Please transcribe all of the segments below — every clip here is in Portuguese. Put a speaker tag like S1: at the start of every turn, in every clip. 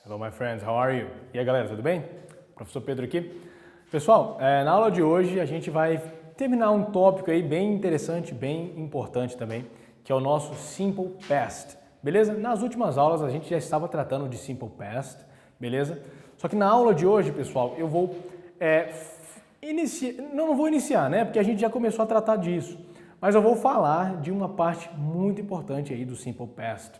S1: Hello, my friends, how are you? E aí, galera, tudo bem? Professor Pedro aqui. Pessoal, na aula de hoje a gente vai terminar um tópico aí bem interessante, bem importante também, que é o nosso Simple Past, beleza? Nas últimas aulas a gente já estava tratando de Simple Past, beleza? Só que na aula de hoje, pessoal, eu vou não vou iniciar, né? Porque a gente já começou a tratar disso, mas eu vou falar de uma parte muito importante aí do Simple Past,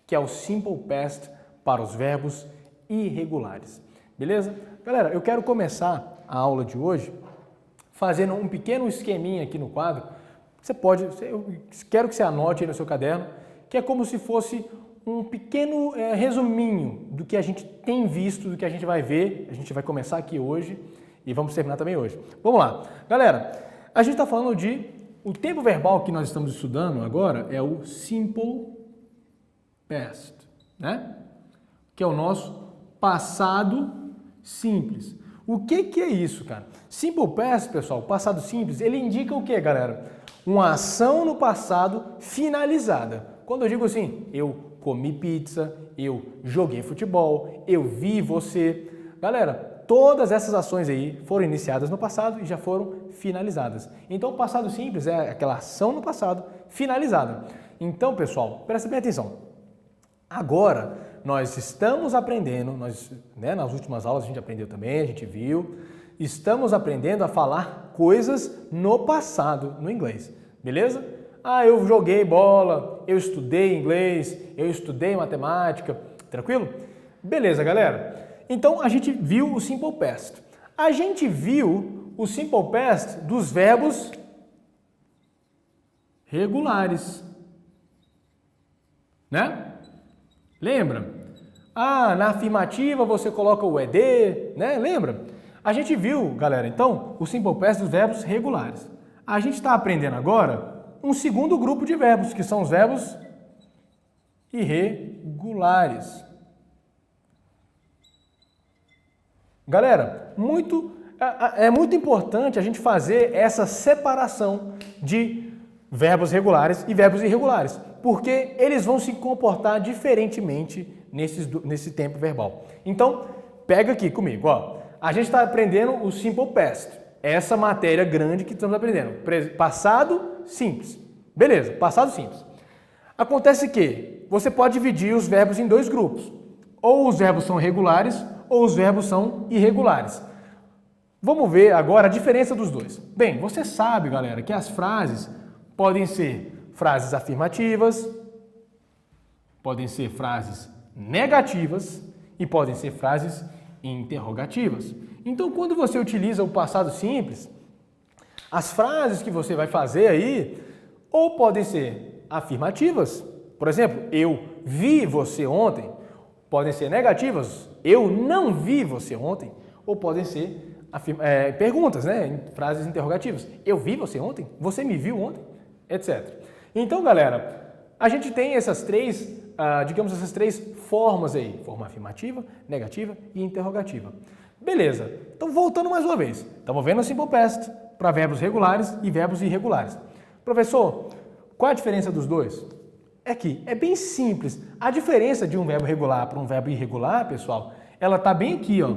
S1: que é o Simple Past para os verbos irregulares, beleza? Galera, eu quero começar a aula de hoje fazendo um pequeno esqueminha aqui no quadro. Eu quero que você anote aí no seu caderno, que é como se fosse um pequeno resuminho do que a gente tem visto, do que a gente vai ver. A gente vai começar aqui hoje e vamos terminar também hoje. Vamos lá. Galera, a gente está falando o tempo verbal que nós estamos estudando agora é o Simple Past, né? Que é o nosso passado simples. O que é isso, cara? Simple Past, pessoal, passado simples, ele indica o que, galera? Uma ação no passado finalizada. Quando eu digo assim, eu comi pizza, eu joguei futebol, eu vi você. Galera, todas essas ações aí foram iniciadas no passado e já foram finalizadas. Então, o passado simples é aquela ação no passado finalizada. Então, pessoal, presta bem atenção. Agora, nós estamos aprendendo, nas últimas aulas a gente aprendeu também, a gente viu, estamos aprendendo a falar coisas no passado, no inglês, beleza? Eu joguei bola, eu estudei inglês, eu estudei matemática, tranquilo? Beleza, galera? Então, a gente viu o Simple Past. A gente viu o Simple Past dos verbos regulares, né? Lembra? Na afirmativa você coloca o ED, né? Lembra? A gente viu, galera, então, o Simple Past dos verbos regulares. A gente está aprendendo agora um segundo grupo de verbos, que são os verbos irregulares. Galera, é muito importante a gente fazer essa separação de verbos regulares e verbos irregulares, porque eles vão se comportar diferentemente nesse tempo verbal. Então, pega aqui comigo, ó. A gente está aprendendo o Simple Past, essa matéria grande que estamos aprendendo. Passado simples. Beleza, passado simples. Acontece que você pode dividir os verbos em dois grupos. Ou os verbos são regulares, ou os verbos são irregulares. Vamos ver agora a diferença dos dois. Bem, você sabe, galera, que as frases podem ser frases afirmativas, podem ser frases negativas e podem ser frases interrogativas. Então, quando você utiliza o passado simples, as frases que você vai fazer aí ou podem ser afirmativas, por exemplo, eu vi você ontem, podem ser negativas, eu não vi você ontem, ou podem ser perguntas, né? Frases interrogativas. Eu vi você ontem? Você me viu ontem? Etc. Então, galera, a gente tem essas três formas aí, forma afirmativa, negativa e interrogativa. Beleza, então voltando mais uma vez, estamos vendo o Simple Past para verbos regulares e verbos irregulares. Professor, qual a diferença dos dois? É bem simples. A diferença de um verbo regular para um verbo irregular, pessoal, ela está bem aqui, ó,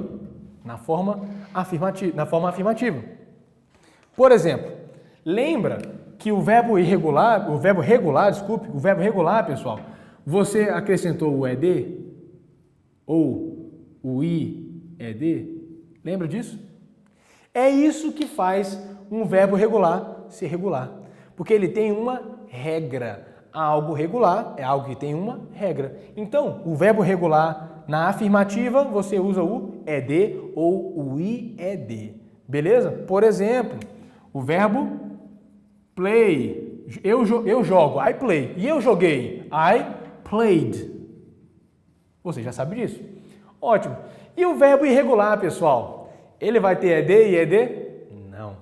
S1: na forma afirmativa. Por exemplo, lembra que o verbo regular, pessoal, você acrescentou o ED ou o IED? Lembra disso? É isso que faz um verbo regular ser regular, porque ele tem uma regra. Algo regular é algo que tem uma regra. Então, o verbo regular na afirmativa, você usa o ED ou o IED. Beleza? Por exemplo, o verbo play. Eu jogo, I play. E eu joguei, I played. Você já sabe disso. Ótimo. E o verbo irregular, pessoal? Ele vai ter ED e ED? Não.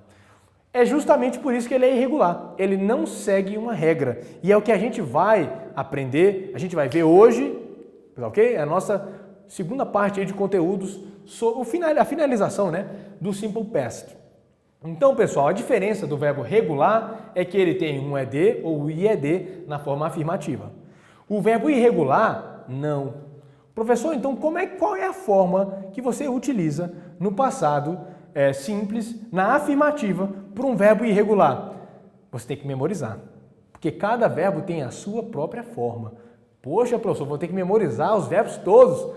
S1: É justamente por isso que ele é irregular. Ele não segue uma regra. E é o que a gente vai aprender, a gente vai ver hoje, ok? É a nossa segunda parte aí de conteúdos, a finalização, né, do Simple Past. Então, pessoal, a diferença do verbo regular é que ele tem um ED ou IED na forma afirmativa. O verbo irregular, não. Professor, então qual é a forma que você utiliza no passado simples, na afirmativa, para um verbo irregular? Você tem que memorizar, porque cada verbo tem a sua própria forma. Poxa, professor, vou ter que memorizar os verbos todos?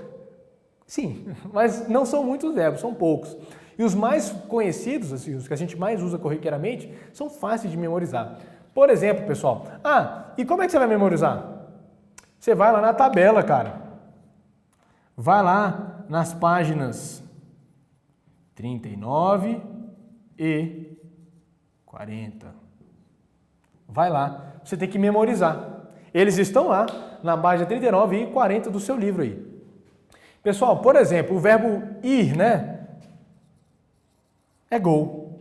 S1: Sim, mas não são muitos verbos, são poucos. E os mais conhecidos, assim, os que a gente mais usa corriqueiramente, são fáceis de memorizar. Por exemplo, pessoal, e como é que você vai memorizar? Você vai lá na tabela, cara. Vai lá nas páginas 39 e 40. Vai lá, você tem que memorizar. Eles estão lá na página 39 e 40 do seu livro aí. Pessoal, por exemplo, o verbo ir, né? É go.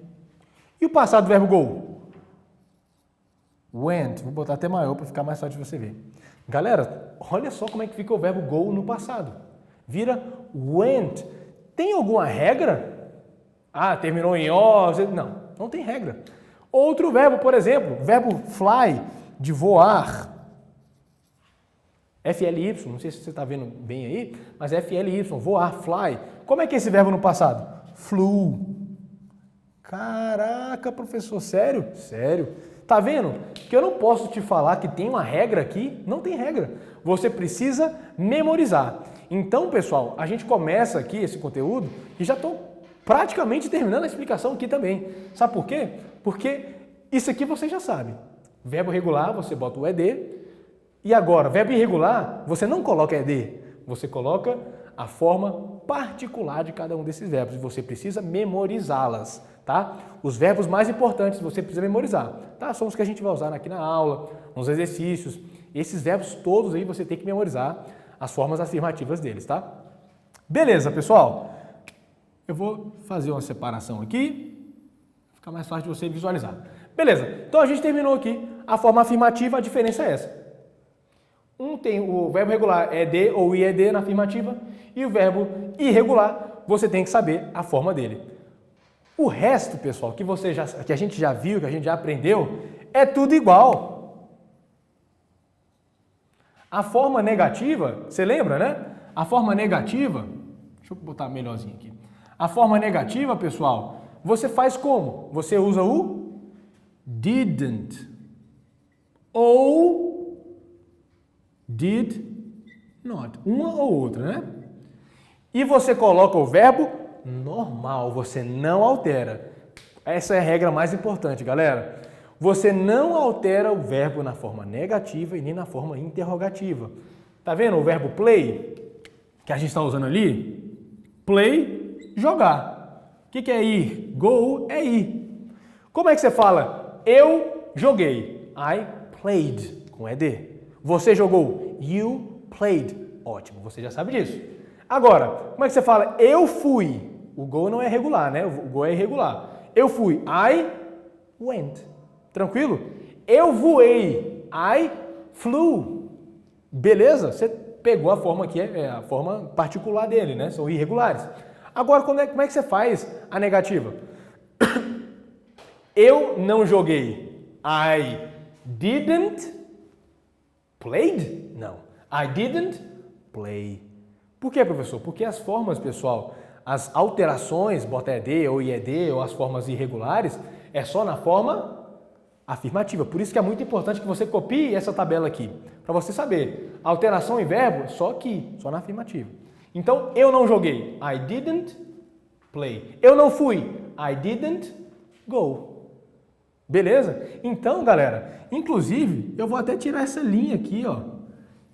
S1: E o passado do verbo go? Went. Vou botar até maior para ficar mais fácil de você ver. Galera, olha só como é que fica o verbo go no passado. Vira went. Tem alguma regra? Terminou em o. Não tem regra. Outro verbo, por exemplo, verbo fly, de voar. FLY, não sei se você está vendo bem aí, mas FLY, voar, fly. Como é que é esse verbo no passado? Flew. Caraca, professor, sério? Sério. Tá vendo? Que eu não posso te falar que tem uma regra aqui, não tem regra. Você precisa memorizar. Então, pessoal, a gente começa aqui esse conteúdo e já estou praticamente terminando a explicação aqui também. Sabe por quê? Porque isso aqui você já sabe. Verbo regular, você bota o ED. E agora, verbo irregular, você não coloca ED. Você coloca a forma particular de cada um desses verbos. E você precisa memorizá-las, tá? Os verbos mais importantes você precisa memorizar, tá? São os que a gente vai usar aqui na aula, nos exercícios. Esses verbos todos aí você tem que memorizar as formas afirmativas deles, tá? Beleza, pessoal? Eu vou fazer uma separação aqui, fica mais fácil de você visualizar. Beleza, então a gente terminou aqui a forma afirmativa, a diferença é essa. Um tem o verbo regular ED ou IED na afirmativa e o verbo irregular você tem que saber a forma dele. O resto, pessoal, que a gente já viu, que a gente já aprendeu, é tudo igual. A forma negativa, você lembra, né? A forma negativa, deixa eu botar melhorzinho aqui. A forma negativa, pessoal, você faz como? Você usa o didn't ou did not, uma ou outra, né? E você coloca o verbo normal, você não altera. Essa é a regra mais importante, galera. Você não altera o verbo na forma negativa e nem na forma interrogativa. Tá vendo o verbo play, que a gente está usando ali? Play, jogar. O que é ir? Go é ir. Como é que você fala? Eu joguei. I played, com ED. Você jogou. You played. Ótimo, você já sabe disso. Agora, como é que você fala? Eu fui. O go não é regular, né? O go é irregular. Eu fui. I went. Tranquilo? Eu voei. I flew. Beleza? Você pegou a forma aqui, a forma particular dele, né? São irregulares. Agora, como é que você faz a negativa? Eu não joguei. I didn't played? Não. I didn't play. Por quê, professor? Porque as formas, pessoal, as alterações, bota ED ou IED ou as formas irregulares, é só na forma afirmativa. Por isso que é muito importante que você copie essa tabela aqui, para você saber. Alteração em verbo, só aqui, só na afirmativa. Então, eu não joguei. I didn't play. Eu não fui. I didn't go. Beleza? Então, galera, inclusive, eu vou até tirar essa linha aqui, ó,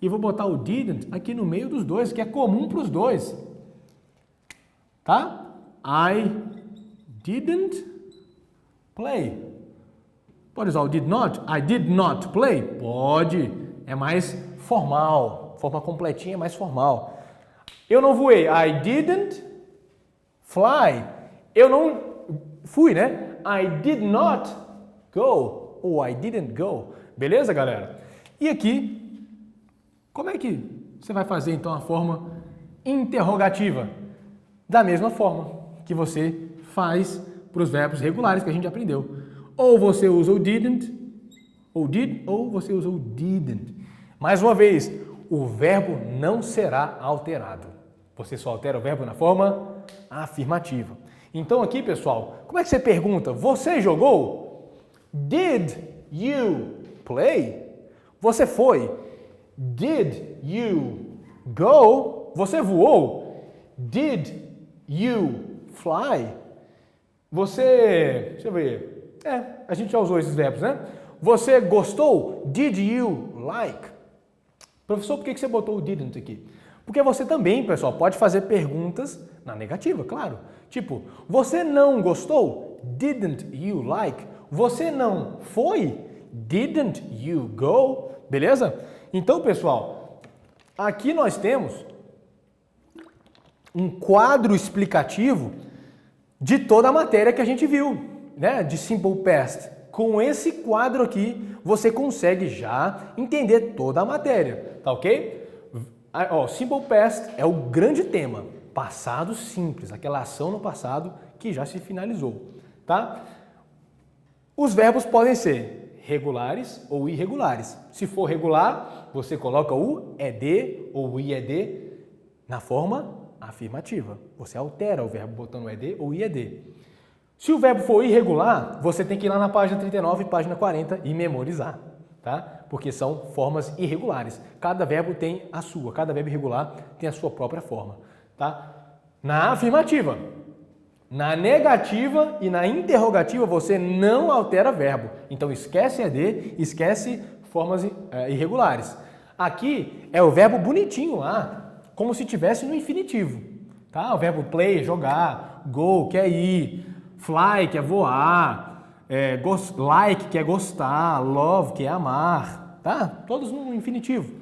S1: e vou botar o didn't aqui no meio dos dois, que é comum para os dois. Tá? I didn't play. Pode usar o did not? I did not play? Pode. É mais formal. Forma completinha é mais formal. Eu não voei. I didn't fly. Eu não fui, né? I did not go. Ou I didn't go. Beleza, galera? E aqui, como é que você vai fazer, então, a forma interrogativa? Da mesma forma que você faz para os verbos regulares que a gente aprendeu. Ou você usa o didn't, ou did, ou você usa o didn't. Mais uma vez, o verbo não será alterado. Você só altera o verbo na forma afirmativa. Então aqui, pessoal, como é que você pergunta? Você jogou? Did you play? Você foi? Did you go? Você voou? Did you fly? Deixa eu ver. A gente já usou esses verbos, né? Você gostou? Did you like? Professor, por que você botou o didn't aqui? Porque você também, pessoal, pode fazer perguntas na negativa, claro. Tipo, você não gostou? Didn't you like? Você não foi? Didn't you go? Beleza? Então, pessoal, aqui nós temos um quadro explicativo de toda a matéria que a gente viu, né? De Simple Past. Com esse quadro aqui, você consegue já entender toda a matéria, tá ok? Simple Past é o grande tema, passado simples, aquela ação no passado que já se finalizou, tá? Os verbos podem ser regulares ou irregulares. Se for regular, você coloca o ED ou o IED na forma afirmativa. Você altera o verbo botando o ED ou IED. Se o verbo for irregular, você tem que ir lá na página 39 e página 40 e memorizar, tá? Porque são formas irregulares. Cada verbo tem a sua, cada verbo irregular tem a sua própria forma, tá? Na afirmativa, na negativa e na interrogativa você não altera verbo. Então esquece ED, esquece formas irregulares. Aqui é o verbo bonitinho lá, como se tivesse no infinitivo, tá? O verbo play, jogar, go, quer ir, fly, que é voar, like, que é gostar, love, que é amar, tá? Todos no infinitivo.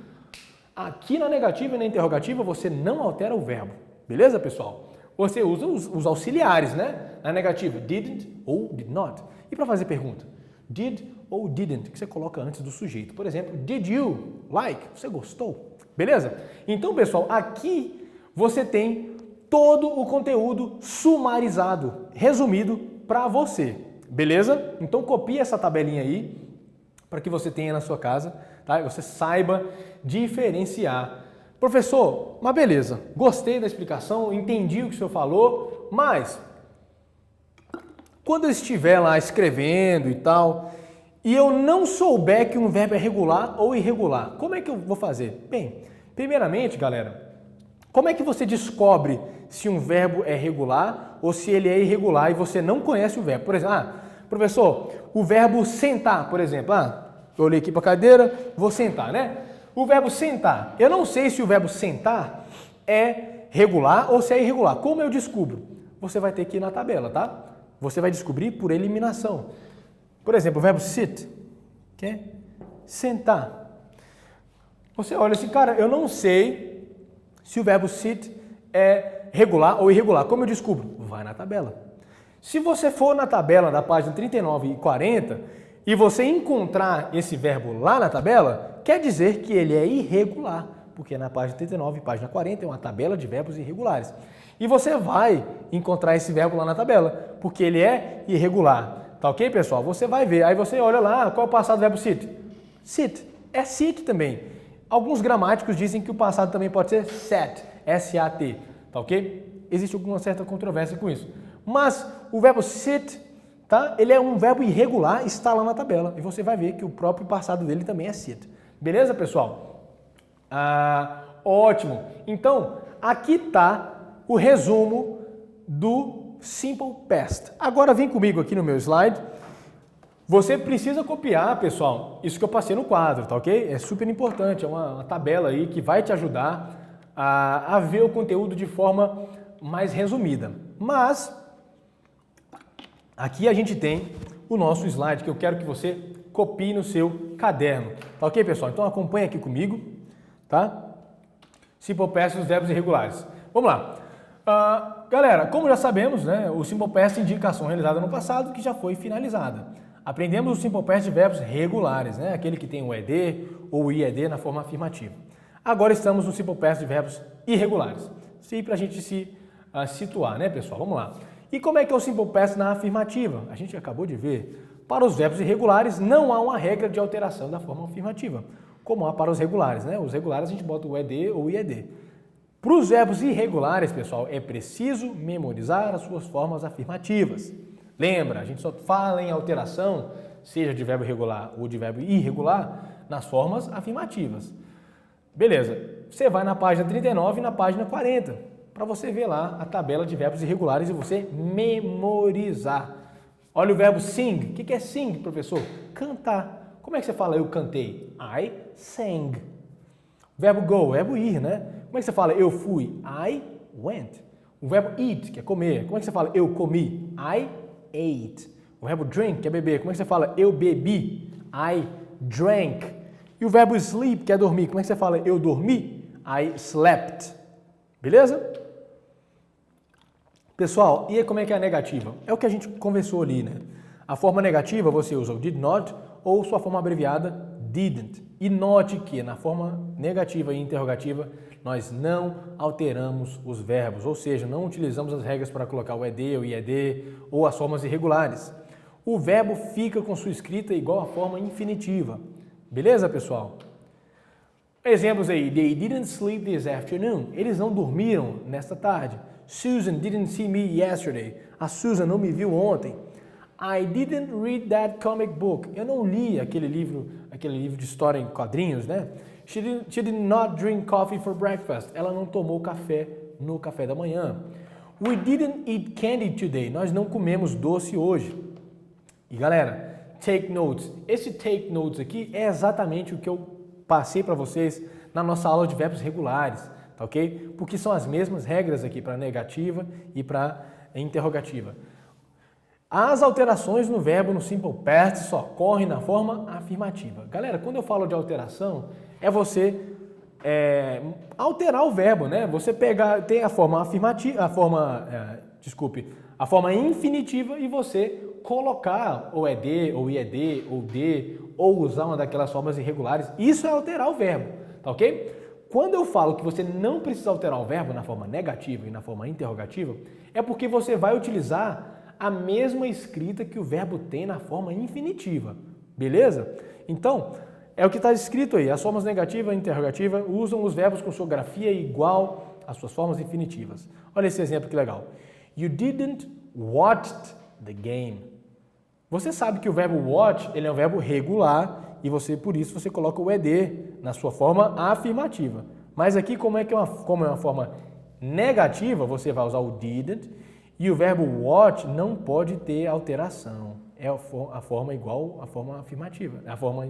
S1: Aqui na negativa e na interrogativa você não altera o verbo, beleza, pessoal? Você usa os auxiliares, né? Na negativa, didn't ou did not. E para fazer pergunta, did ou didn't, que você coloca antes do sujeito. Por exemplo, did you like? Você gostou? Beleza? Então, pessoal, aqui você tem todo o conteúdo sumarizado, resumido para você, beleza? Então copie essa tabelinha aí para que você tenha na sua casa, tá? E você saiba diferenciar. Professor, mas beleza, gostei da explicação, entendi o que o senhor falou, mas quando eu estiver lá escrevendo e tal, e eu não souber que um verbo é regular ou irregular, como é que eu vou fazer? Bem, primeiramente, galera, como é que você descobre se um verbo é regular ou se ele é irregular e você não conhece o verbo? Por exemplo, professor, o verbo sentar, por exemplo. Eu olhei aqui para a cadeira, vou sentar, né? O verbo sentar. Eu não sei se o verbo sentar é regular ou se é irregular. Como eu descubro? Você vai ter que ir na tabela, tá? Você vai descobrir por eliminação. Por exemplo, o verbo sit, que é sentar. Você olha assim, cara, eu não sei se o verbo sit é regular ou irregular. Como eu descubro? Vai na tabela. Se você for na tabela da página 39 e 40 e você encontrar esse verbo lá na tabela, quer dizer que ele é irregular, porque na página 39 e página 40 é uma tabela de verbos irregulares. E você vai encontrar esse verbo lá na tabela, porque ele é irregular. Tá ok, pessoal? Você vai ver. Aí você olha lá, qual é o passado do verbo sit? Sit. É sit também. Alguns gramáticos dizem que o passado também pode ser sat, S-A-T. Tá ok? Existe alguma certa controvérsia com isso. Mas o verbo sit, tá? Ele é um verbo irregular, está lá na tabela. E você vai ver que o próprio passado dele também é sit. Beleza, pessoal? Ótimo. Então, aqui está o resumo do Simple Past. Agora vem comigo aqui no meu slide. Você precisa copiar, pessoal, isso que eu passei no quadro, tá ok? É super importante, é uma tabela aí que vai te ajudar a ver o conteúdo de forma mais resumida. Mas, aqui a gente tem o nosso slide que eu quero que você copie no seu caderno. Tá ok, pessoal? Então acompanha aqui comigo, tá? Simple Past e os verbos irregulares. Vamos lá. Galera, como já sabemos, né, o Simple Past indica a ação realizada no passado que já foi finalizada. Aprendemos o Simple Past de verbos regulares, né, aquele que tem o ED ou o IED na forma afirmativa. Agora estamos no Simple Past de verbos irregulares. Sim, para a gente se situar, né, pessoal? Vamos lá. E como é que é o Simple Past na afirmativa? A gente acabou de ver. Para os verbos irregulares, não há uma regra de alteração da forma afirmativa. como há para os regulares, né? Os regulares a gente bota o ED ou o IED. Para os verbos irregulares, pessoal, é preciso memorizar as suas formas afirmativas. Lembra, a gente só fala em alteração, seja de verbo regular ou de verbo irregular, nas formas afirmativas. Beleza, você vai na página 39 e na página 40, para você ver lá a tabela de verbos irregulares e você memorizar. Olha o verbo sing. O que é sing, professor? Cantar. Como é que você fala eu cantei? I sang. O verbo go, verbo ir, né? Como é que você fala eu fui? I went. O verbo eat, que é comer. Como é que você fala eu comi? I ate. O verbo drink, que é beber. Como é que você fala eu bebi? I drank. E o verbo sleep, que é dormir. Como é que você fala eu dormi? I slept. Beleza? Pessoal, e como é que é a negativa? É o que a gente conversou ali, né? A forma negativa você usa o did not ou sua forma abreviada didn't. E note que na forma negativa e interrogativa nós não alteramos os verbos, ou seja, não utilizamos as regras para colocar o ED, o IED ou as formas irregulares. O verbo fica com sua escrita igual à forma infinitiva. Beleza, pessoal? Exemplos aí. They didn't sleep this afternoon. Eles não dormiram nesta tarde. Susan didn't see me yesterday. A Susan não me viu ontem. I didn't read that comic book. Eu não li aquele livro de história em quadrinhos, né? She did not drink coffee for breakfast. Ela não tomou café no café da manhã. We didn't eat candy today. Nós não comemos doce hoje. E galera, take notes. Esse take notes aqui é exatamente o que eu passei para vocês na nossa aula de verbos regulares, tá ok? Porque são as mesmas regras aqui para negativa e para interrogativa. As alterações no verbo no simple past só ocorrem na forma afirmativa. Galera, quando eu falo de alteração, é você alterar o verbo, né? Você tem a forma afirmativa, a forma infinitiva e você colocar o ED, ou IED, ou D, ou usar uma daquelas formas irregulares. Isso é alterar o verbo, tá ok? Quando eu falo que você não precisa alterar o verbo na forma negativa e na forma interrogativa, é porque você vai utilizar a mesma escrita que o verbo tem na forma infinitiva, beleza? Então, é o que está escrito aí. As formas negativa e interrogativa usam os verbos com sua grafia igual às suas formas infinitivas. Olha esse exemplo que legal. You didn't watch the game. Você sabe que o verbo watch ele é um verbo regular e por isso você coloca o ED na sua forma afirmativa. Mas aqui, como é uma forma negativa, você vai usar o didn't e o verbo watch não pode ter alteração. É a forma igual à forma afirmativa, a forma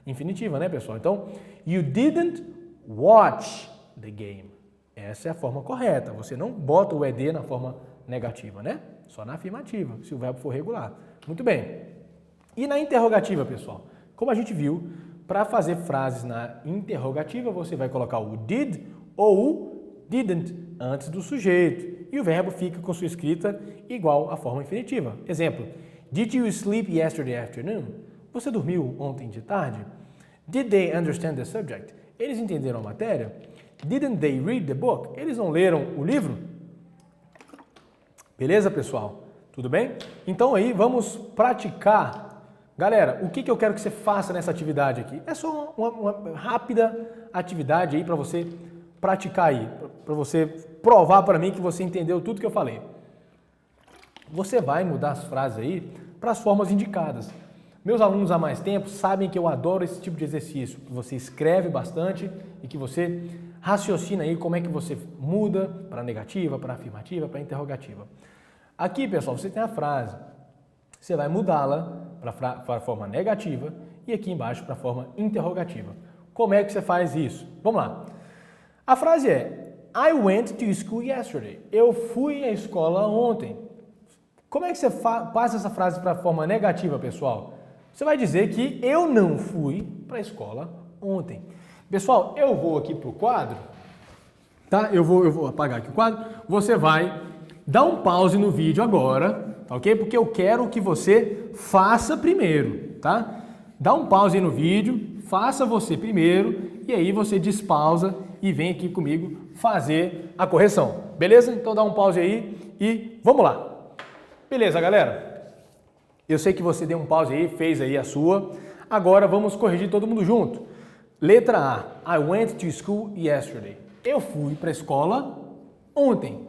S1: infinitiva, né, pessoal? Então, you didn't watch the game. Essa é a forma correta. Você não bota o ED na forma negativa, né? Só na afirmativa, se o verbo for regular. Muito bem. E na interrogativa, pessoal? Como a gente viu, para fazer frases na interrogativa, você vai colocar o did ou o didn't antes do sujeito. E o verbo fica com sua escrita igual à forma infinitiva. Exemplo, did you sleep yesterday afternoon? Você dormiu ontem de tarde? Did they understand the subject? Eles entenderam a matéria? Didn't they read the book? Eles não leram o livro? Beleza, pessoal? Tudo bem? Então aí vamos praticar. Galera, o que eu quero que você faça nessa atividade aqui? É só uma rápida atividade aí para você praticar aí, para você provar para mim que você entendeu tudo que eu falei. Você vai mudar as frases aí para as formas indicadas. Meus alunos há mais tempo sabem que eu adoro esse tipo de exercício, que você escreve bastante e que você raciocina aí como é que você muda para negativa, para afirmativa, para interrogativa. Aqui, pessoal, você tem a frase. Você vai mudá-la para a forma negativa e aqui embaixo para a forma interrogativa. Como é que você faz isso? Vamos lá. A frase é I went to school yesterday. Eu fui à escola ontem. Como é que você passa essa frase para a forma negativa, pessoal? Você vai dizer que eu não fui para a escola ontem. Pessoal, eu vou aqui para o quadro, tá? Eu vou apagar aqui o quadro. Você vai dar um pause no vídeo agora, tá ok? Porque eu quero que você faça primeiro, tá? Dá um pause aí no vídeo, faça você primeiro e aí você despausa e vem aqui comigo fazer a correção, beleza? Então dá um pause aí e vamos lá. Beleza, galera? Eu sei que você deu um pause aí, fez aí a sua. Agora vamos corrigir todo mundo junto. Letra A. I went to school yesterday. Eu fui para a escola ontem.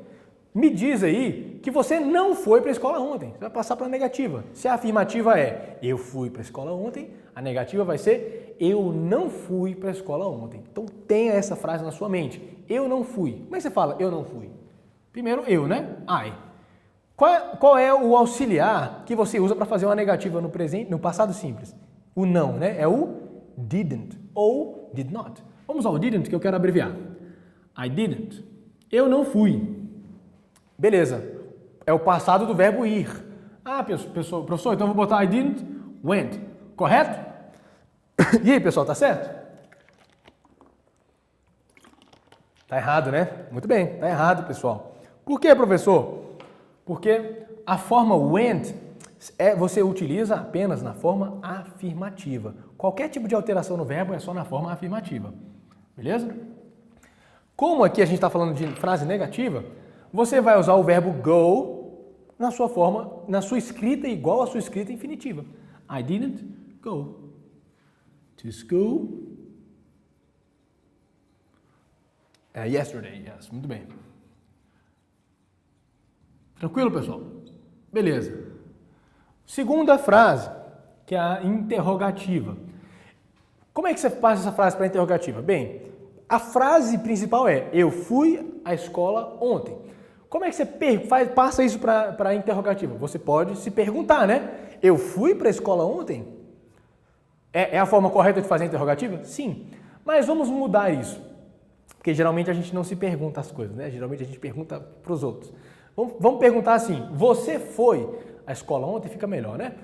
S1: Me diz aí que você não foi para a escola ontem. Você vai passar para a negativa. Se a afirmativa é eu fui para a escola ontem, a negativa vai ser eu não fui para a escola ontem. Então tenha essa frase na sua mente. Eu não fui. Como é que você fala eu não fui? Primeiro eu, né? I. Qual é o auxiliar que você usa para fazer uma negativa no presente, no passado simples? O não, né? É o didn't ou did not. Vamos ao didn't que eu quero abreviar. I didn't. Eu não fui. Beleza. É o passado do verbo ir. Ah, professor, então eu vou botar I didn't went. Correto? E aí, pessoal, tá certo? Tá errado, né? Muito bem, tá errado, pessoal. Por quê, professor? Porque a forma went você utiliza apenas na forma afirmativa. Qualquer tipo de alteração no verbo é só na forma afirmativa. Beleza? Como aqui a gente está falando de frase negativa, você vai usar o verbo go na sua forma, na sua escrita igual à sua escrita infinitiva. I didn't go to school yesterday. Yes, muito bem. Tranquilo, pessoal? Beleza. Segunda frase, que é a interrogativa. Como é que você passa essa frase para a interrogativa? Bem, a frase principal é eu fui à escola ontem. Como é que você passa isso para a interrogativa? Você pode se perguntar, né? Eu fui para a escola ontem? É a forma correta de fazer a interrogativa? Sim. Mas vamos mudar isso. Porque geralmente a gente não se pergunta as coisas, né? Geralmente a gente pergunta para os outros. Vamos perguntar assim, você foi à escola ontem? Fica melhor, né?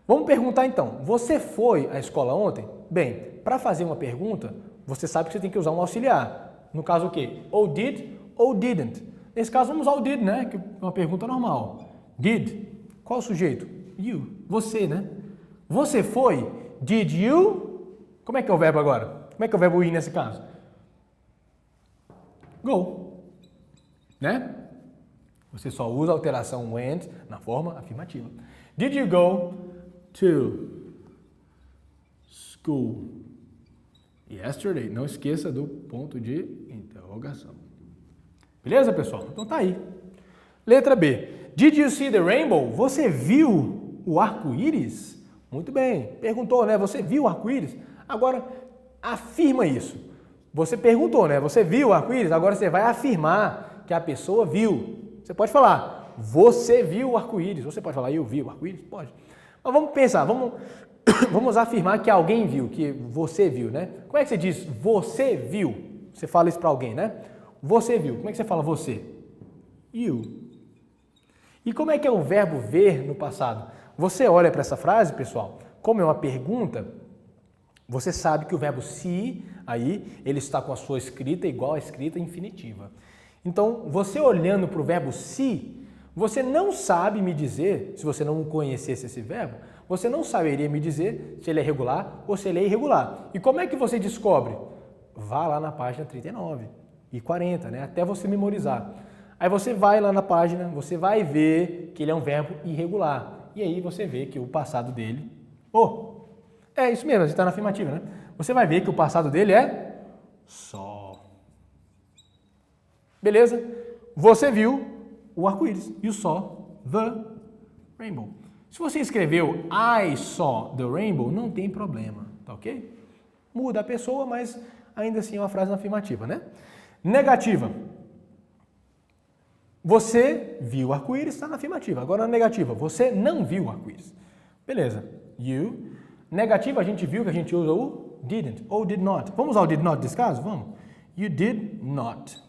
S1: Vamos perguntar então, você foi à escola ontem? Bem, para fazer uma pergunta, você sabe que você tem que usar um auxiliar. No caso o quê? Ou did ou didn't. Nesse caso vamos usar o did, né? Que é uma pergunta normal. Did. Qual o sujeito? You. Você, né? Você foi? Did you? Como é que é o verbo agora? Como é que é o verbo ir nesse caso? Go. Né? Você só usa a alteração went na forma afirmativa. Did you go to school yesterday? Não esqueça do ponto de interrogação. Beleza, pessoal? Então tá aí. Letra B. Did you see the rainbow? Você viu o arco-íris? Muito bem. Perguntou, né? Você viu o arco-íris? Agora, afirma isso. Você perguntou, né? Você viu o arco-íris? Agora você vai afirmar que a pessoa viu. Você pode falar, você viu o arco-íris. Você pode falar, eu vi o arco-íris? Pode. Mas vamos pensar, vamos afirmar que alguém viu, que você viu, né? Como é que você diz você viu? Você fala isso para alguém, né? Você viu. Como é que você fala você? You. E como é que é o verbo ver no passado? Você olha para essa frase, pessoal, como é uma pergunta, você sabe que o verbo se, aí, ele está com a sua escrita igual à escrita infinitiva. Então, você olhando para o verbo se, você não sabe me dizer, se você não conhecesse esse verbo, você não saberia me dizer se ele é regular ou se ele é irregular. E como é que você descobre? Vá lá na página 39 e 40, né? Até você memorizar. Aí você vai lá na página, você vai ver que ele é um verbo irregular. E aí você vê que o passado dele... é isso mesmo, você está na afirmativa, né? Você vai ver que o passado dele é só. Beleza? Você viu o arco-íris. You saw the rainbow. Se você escreveu I saw the rainbow, não tem problema, tá ok? Muda a pessoa, mas ainda assim é uma frase afirmativa, né? Negativa. Você viu o arco-íris, está na afirmativa. Agora na negativa, você não viu o arco-íris. Beleza. You. Negativa, a gente viu que a gente usa o didn't ou did not. Vamos usar o did not nesse caso? Vamos. You did not.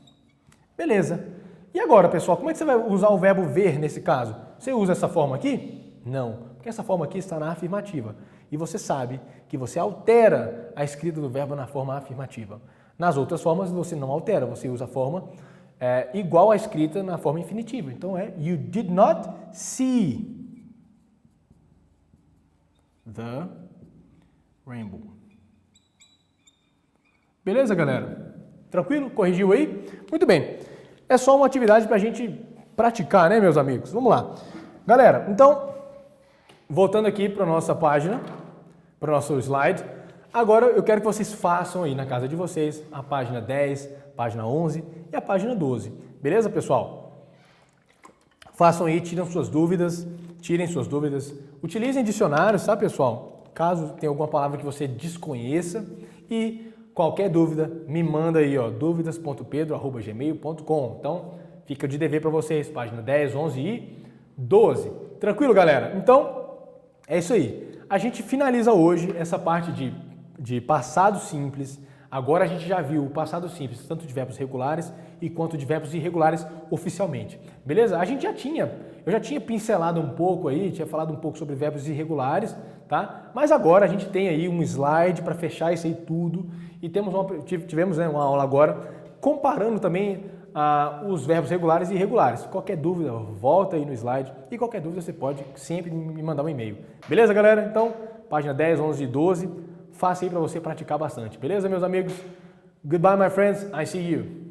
S1: Beleza. E agora, pessoal, como é que você vai usar o verbo ver nesse caso? Você usa essa forma aqui? Não, porque essa forma aqui está na afirmativa. E você sabe que você altera a escrita do verbo na forma afirmativa. Nas outras formas, você não altera, você usa a forma igual à escrita na forma infinitiva. Então é you did not see the rainbow. Beleza, galera? Tranquilo? Corrigiu aí? Muito bem. É só uma atividade para a gente praticar, né, meus amigos? Vamos lá. Galera, então, voltando aqui para a nossa página, para o nosso slide, Agora eu quero que vocês façam aí na casa de vocês a página 10, página 11 e a página 12. Beleza, pessoal? Façam aí, tirem suas dúvidas. Utilizem dicionários, tá, pessoal? Caso tenha alguma palavra que você desconheça. E qualquer dúvida, me manda aí, ó, duvidas.pedro@gmail.com. Então, fica de dever para vocês, página 10, 11 e 12. Tranquilo, galera? Então, é isso aí. A gente finaliza hoje essa parte de passado simples. Agora a gente já viu o passado simples, tanto de verbos regulares e quanto de verbos irregulares oficialmente. Beleza? Eu já tinha pincelado um pouco aí, tinha falado um pouco sobre verbos irregulares, tá? Mas agora a gente tem aí um slide para fechar isso aí tudo e tivemos, né, uma aula agora comparando também os verbos regulares e irregulares. Qualquer dúvida, volta aí no slide e qualquer dúvida você pode sempre me mandar um e-mail. Beleza, galera? Então, página 10, 11 e 12, faça aí para você praticar bastante. Beleza, meus amigos? Goodbye, my friends. I see you.